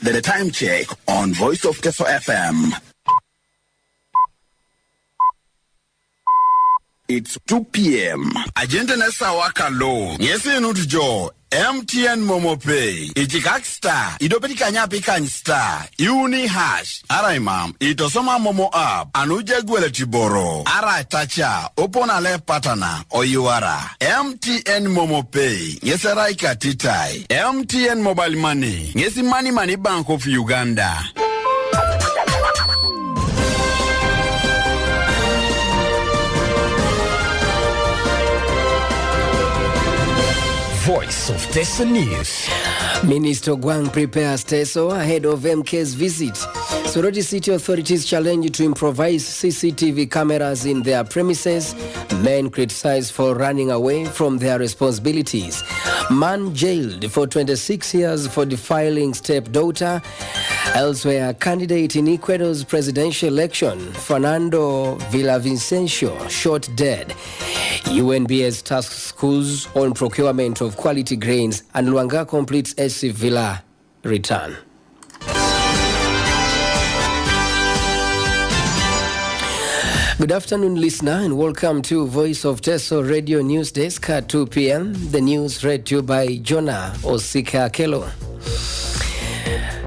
The time check on Voice of Teso FM. It's 2 p.m. Agenda nesa Akello. Yes, not Joe. MTN Momo Pay. Ichikak star. Idopeti kanya pikan star. Uni hash. Arai mam. Itosoma Momo app. Anuje gwele tiboro. Arai tacha. Open a left patana. Oyuara. MTN Momo Pay. Yes, arai katitai. MTN Mobile Money. Yes, money Bank of Uganda. Voice of Teso News. Minister Gwang prepares Teso ahead of MK's visit. Soroti City authorities challenge to improvise CCTV cameras in their premises. Men criticized for running away from their responsibilities. Man jailed for 26 years for defiling stepdaughter. Elsewhere, candidate in Ecuador's presidential election, Fernando Villavicencio, shot dead. UNBS tasks schools on procurement of quality grains, and Luanga completes SC Villa return. Good afternoon, listener, and welcome to Voice of Teso Radio News Desk at 2 p.m. The news read to you by Jonah, Osike, Akello.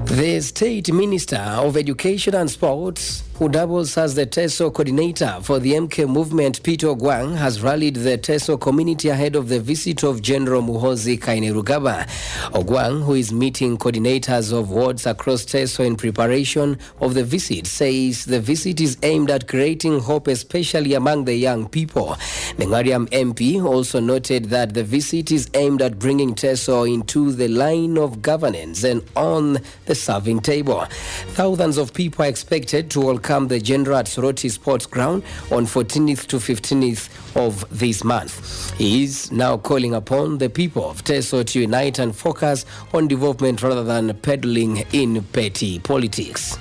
The State Minister of Education and Sports, who doubles as the Teso coordinator for the MK movement, Peter Gwang, has rallied the Teso community ahead of the visit of General Muhoozi Kainerugaba. Ogwang, who is meeting coordinators of wards across Teso in preparation of the visit, says the visit is aimed at creating hope, especially among the young people. The Ngariam MP also noted that the visit is aimed at bringing Teso into the line of governance and on the serving table. Thousands of people are expected to welcome the General at Soroti Sports Ground on 14th to 15th of this month. He is now calling upon the people of Teso to unite and focus on development rather than peddling in petty politics.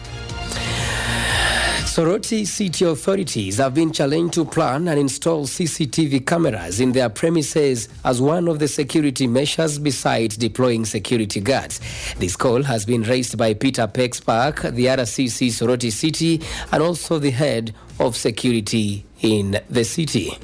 Soroti City authorities have been challenged to plan and install CCTV cameras in their premises as one of the security measures besides deploying security guards. This call has been raised by Peter Pexpark, the RCC Soroti City, and also the head of security in the city.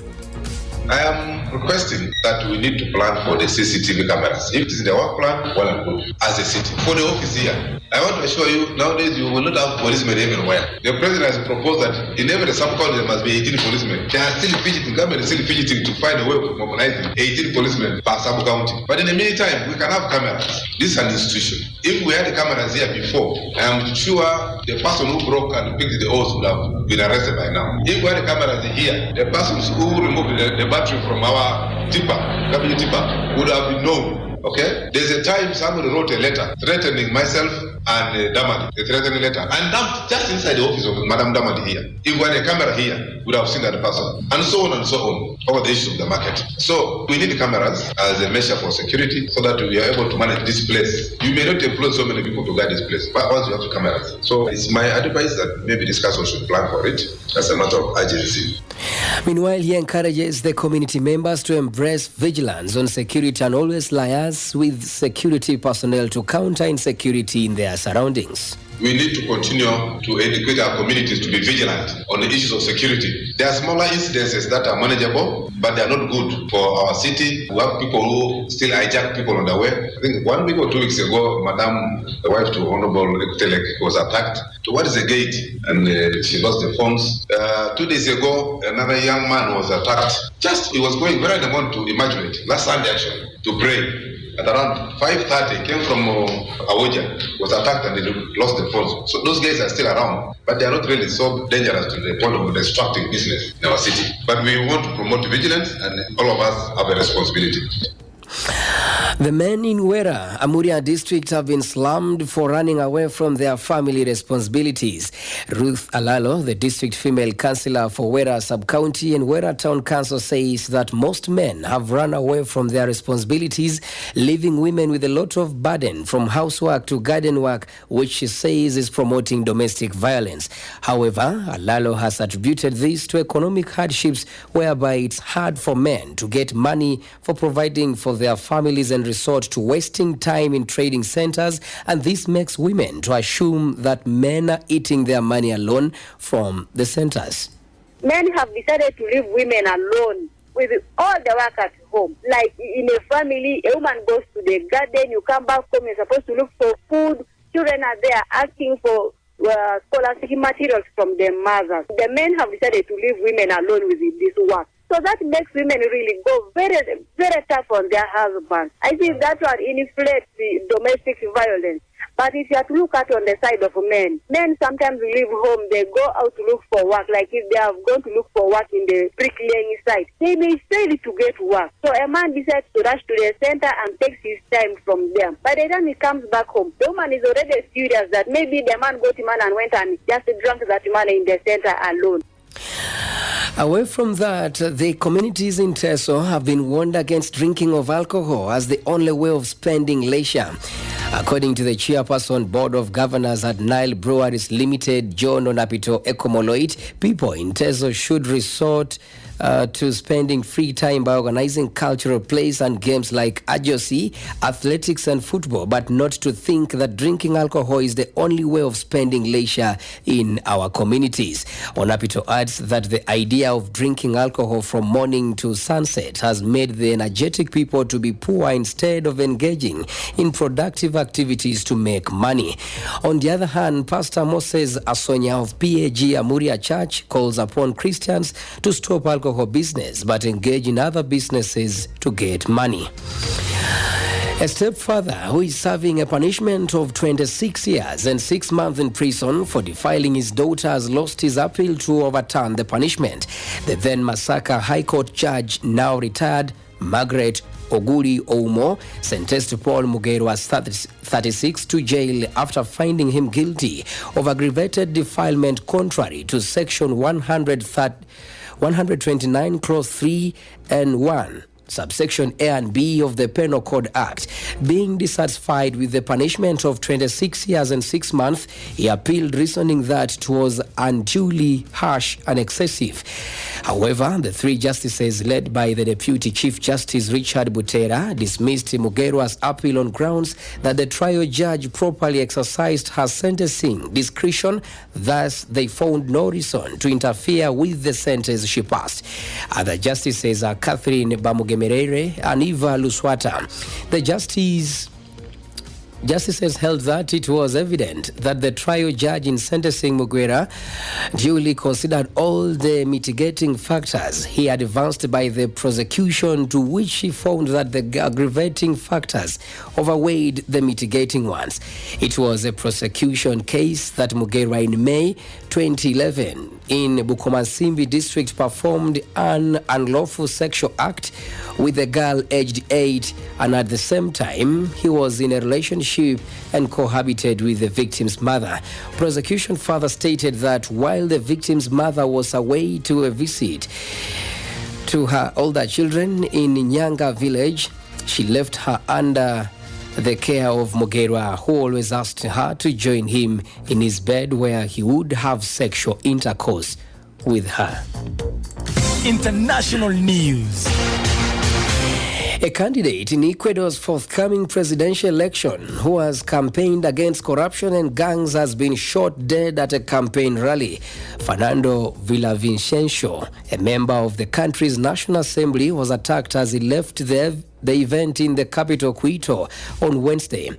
I am requesting that we need to plan for the CCTV cameras. If it is in the work plan, well and good, as a city. For the office here, I want to assure you, nowadays you will not have policemen everywhere. The president has proposed that in every sub-county there must be 18 policemen. They are still fidgeting, government is still fidgeting to find a way of mobilizing 18 policemen per sub-county. But in the meantime, we can have cameras. This is an institution. If we had the cameras here before, I am sure the person who broke and picked the hose would have been arrested by now. If we had the cameras here, the persons who removed the battery from our tipper, W tipper, would have been known. Okay? There's a time somebody wrote a letter threatening myself and Damadi, a threatening letter, and dumped just inside the office of Madam Damadi here. If we had a camera here, we would have seen that person, and so on over the issue of the market. So we need cameras as a measure for security so that we are able to manage this place. You may not employ so many people to guard this place, but once you have the cameras. So it's my advice that maybe this council should plan for it. That's a matter of urgency. Meanwhile, he encourages the community members to embrace vigilance on security and always liaise with security personnel to counter insecurity in their surroundings. We need to continue to educate our communities to be vigilant on the issues of security. There are smaller incidences that are manageable, but they are not good for our city. We have people who still hijack people on the way. I think 1 week or 2 weeks ago, Madam, the wife to Honorable Telek, was attacked towards the gate and she lost the phones. 2 days ago, another young man was attacked. He was going very in the morning to Immaculate, last Sunday actually, to pray. At around 5:30, came from Awoja, was attacked and they lost the phones. So those guys are still around, but they are not really so dangerous to the point of disrupting business in our city. But we want to promote vigilance, and all of us have a responsibility. The men in Wera, Amuria district, have been slammed for running away from their family responsibilities. Ruth Alalo, the district female councillor for Wera sub-county and Wera town council, says that most men have run away from their responsibilities, leaving women with a lot of burden from housework to garden work, which she says is promoting domestic violence. However, Alalo has attributed this to economic hardships, whereby it's hard for men to get money for providing for their families and often resort to wasting time in trading centers, and this makes women to assume that men are eating their money alone from the centers. Men have decided to leave women alone with all the work at home. Like in a family, a woman goes to the garden, you come back home, you're supposed to look for food. Children are there asking for scholastic materials from their mothers. The men have decided to leave women alone with this work. So that makes women really go very, very tough on their husbands. I think that will inflate the domestic violence. But if you have to look at on the side of men sometimes leave home, they go out to look for work. Like if they have gone to look for work in the bricklaying site, they may fail to get work. So a man decides to rush to the center and takes his time from them. By the time he comes back home, the woman is already furious that maybe the man got him and went and just drank that man in the center alone. Away from that, the communities in Teso have been warned against drinking of alcohol as the only way of spending leisure. According to the chairperson board of governors at Nile Breweries Limited, Jonah Ekomoloit, people in Teso should resort to spending free time by organizing cultural plays and games like ajosi, athletics and football, but not to think that drinking alcohol is the only way of spending leisure in our communities. Onapito adds that the idea of drinking alcohol from morning to sunset has made the energetic people to be poor instead of engaging in productive activities to make money. On the other hand, Pastor Moses Asonya of PAG Amuria Church calls upon Christians to stop alcohol business but engage in other businesses to get money. A stepfather who is serving a punishment of 26 years and 6 months in prison for defiling his daughter has lost his appeal to overturn the punishment. The then Masaka High Court judge, now retired, Margaret Oguri Oumo, sentenced Paul Mugerwa 36 to jail after finding him guilty of aggravated defilement contrary to section 129 clause 3 and 1 subsection A and B of the Penal Code Act. Being dissatisfied with the punishment of 26 years and 6 months, he appealed, reasoning that it was unduly harsh and excessive. However, the three justices led by the Deputy Chief Justice Richard Butera dismissed Mugerwa's appeal on grounds that the trial judge properly exercised her sentencing discretion. Thus, they found no reason to interfere with the sentence she passed. Other justices are Catherine Bamugemerere and Eva Luswata. The justices held that it was evident that the trial judge in sentencing Mugwera duly considered all the mitigating factors he had advanced by the prosecution, to which she found that the aggravating factors overweighed the mitigating ones. It was a prosecution case that Mugwera in May 2011 in Bukomasimbi district performed an unlawful sexual act with a girl aged 8, and at the same time he was in a relationship and cohabited with the victim's mother. Prosecution further stated that while the victim's mother was away to a visit to her older children in Nyanga village, she left her under the care of Mugerwa, who always asked her to join him in his bed where he would have sexual intercourse with her. International news. A candidate in Ecuador's forthcoming presidential election who has campaigned against corruption and gangs has been shot dead at a campaign rally. Fernando Villavicencio, a member of the country's National Assembly, was attacked as he left the event in the capital, Quito, on Wednesday.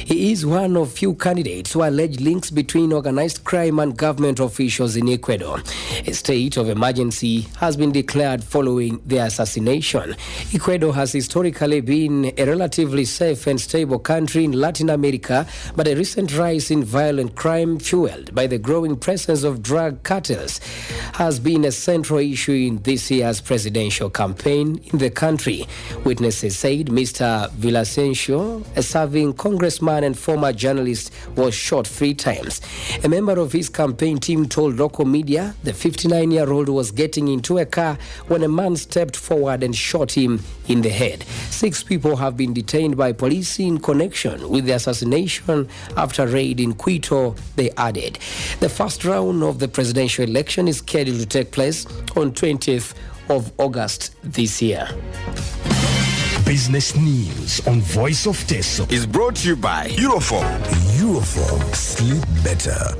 He is one of few candidates who allege links between organized crime and government officials in Ecuador. A state of emergency has been declared following the assassination. Ecuador has historically been a relatively safe and stable country in Latin America, but a recent rise in violent crime, fueled by the growing presence of drug cartels, has been a central issue in this year's presidential campaign in the country. Witnesses said Mr. Villavicencio, a serving congressman and former journalist, was shot 3 times. A member of his campaign team told local media the 59-year-old was getting into a car when a man stepped forward and shot him in the head. 6 people have been detained by police in connection with the assassination after a raid in Quito, they added. The first round of the presidential election is scheduled to take place on 20th of August this year. Business News on Voice of Teso is brought to you by Euroform. Euroform, sleep better.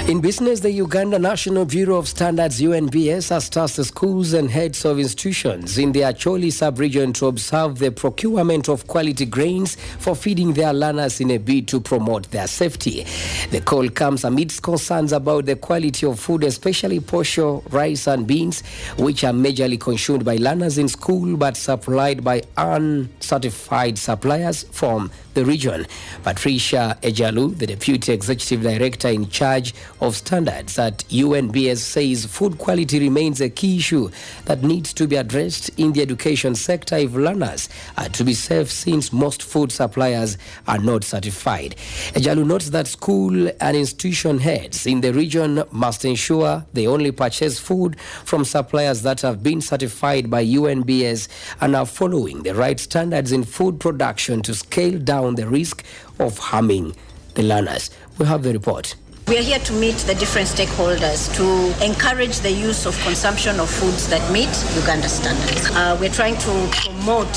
In business, the Uganda National Bureau of Standards UNBS has tasked the schools and heads of institutions in the Acholi sub-region to observe the procurement of quality grains for feeding their learners in a bid to promote their safety. The call comes amidst concerns about the quality of food, especially posho, rice and beans, which are majorly consumed by learners in school but supplied by uncertified suppliers from the region. Patricia Ejalu, the Deputy Executive Director in charge of standards at UNBS, says food quality remains a key issue that needs to be addressed in the education sector if learners are to be safe, since most food suppliers are not certified. Ejalu notes that school and institution heads in the region must ensure they only purchase food from suppliers that have been certified by UNBS and are following the right standards in food production to scale down the risk of harming the learners. We have the report. We are here to meet the different stakeholders to encourage the use of consumption of foods that meet Uganda standards. We're trying to promote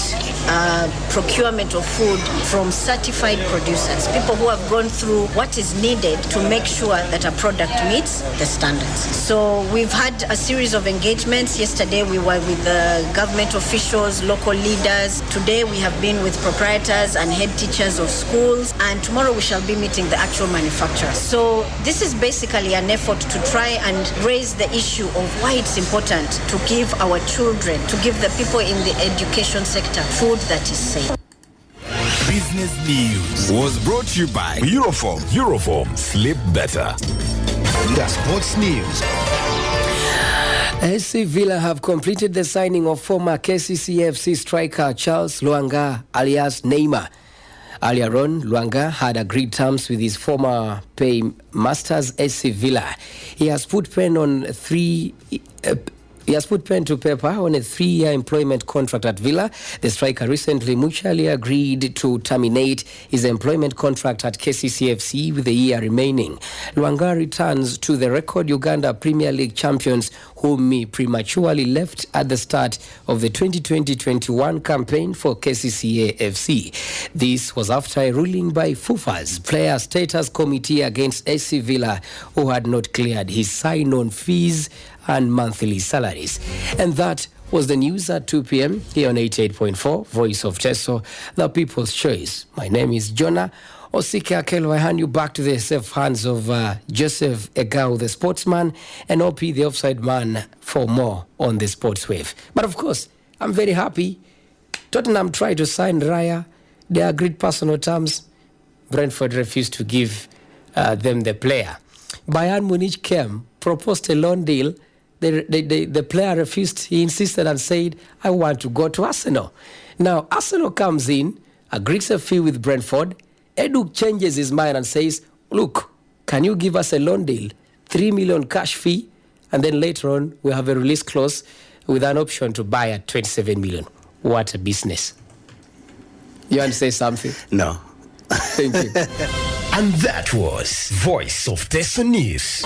procurement of food from certified producers, people who have gone through what is needed to make sure that a product meets the standards. So we've had a series of engagements. Yesterday we were with the government officials, local leaders. Today we have been with proprietors and head teachers of schools, and tomorrow we shall be meeting the actual manufacturers. So this is basically an effort to try and raise the issue of why it's important to give our children, to give the people in the education sector food that is safe. Business News Was brought to you by Euroform. Euroform, sleep better. The Sports News. SC Villa have completed the signing of former KCCFC striker Charles Luanga, alias Neymar. Earlier on, Luanga had agreed terms with his former paymasters SC Villa. He has put pen to paper on a 3-year employment contract at Villa. The striker recently mutually agreed to terminate his employment contract at KCCFC with a year remaining. Luanga returns to the record Uganda Premier League champions, whom he prematurely left at the start of the 2020-21 campaign for KCCA-FC. This was after a ruling by FUFA's Player Status Committee against SC Villa, who had not cleared his sign-on fees and monthly salaries. And that was the news at 2 p.m. here on 88.4, Voice of Teso, the People's Choice. My name is Jonah. Osike, Akello, I hand you back to the safe hands of Joseph Egao, the sportsman, and OP, the offside man, for more on the sports wave. But of course, I'm very happy. Tottenham tried to sign Raya. They agreed personal terms. Brentford refused to give them the player. Bayern Munich came, proposed a loan deal. The player refused. He insisted and said, I want to go to Arsenal. Now, Arsenal comes in, agrees a fee with Brentford. Edu changes his mind and says, look, can you give us a loan deal, 3 million cash fee, and then later on we have a release clause with an option to buy at 27 million. What a business. You want to say something? No. Thank you. And that was Voice of Teso News.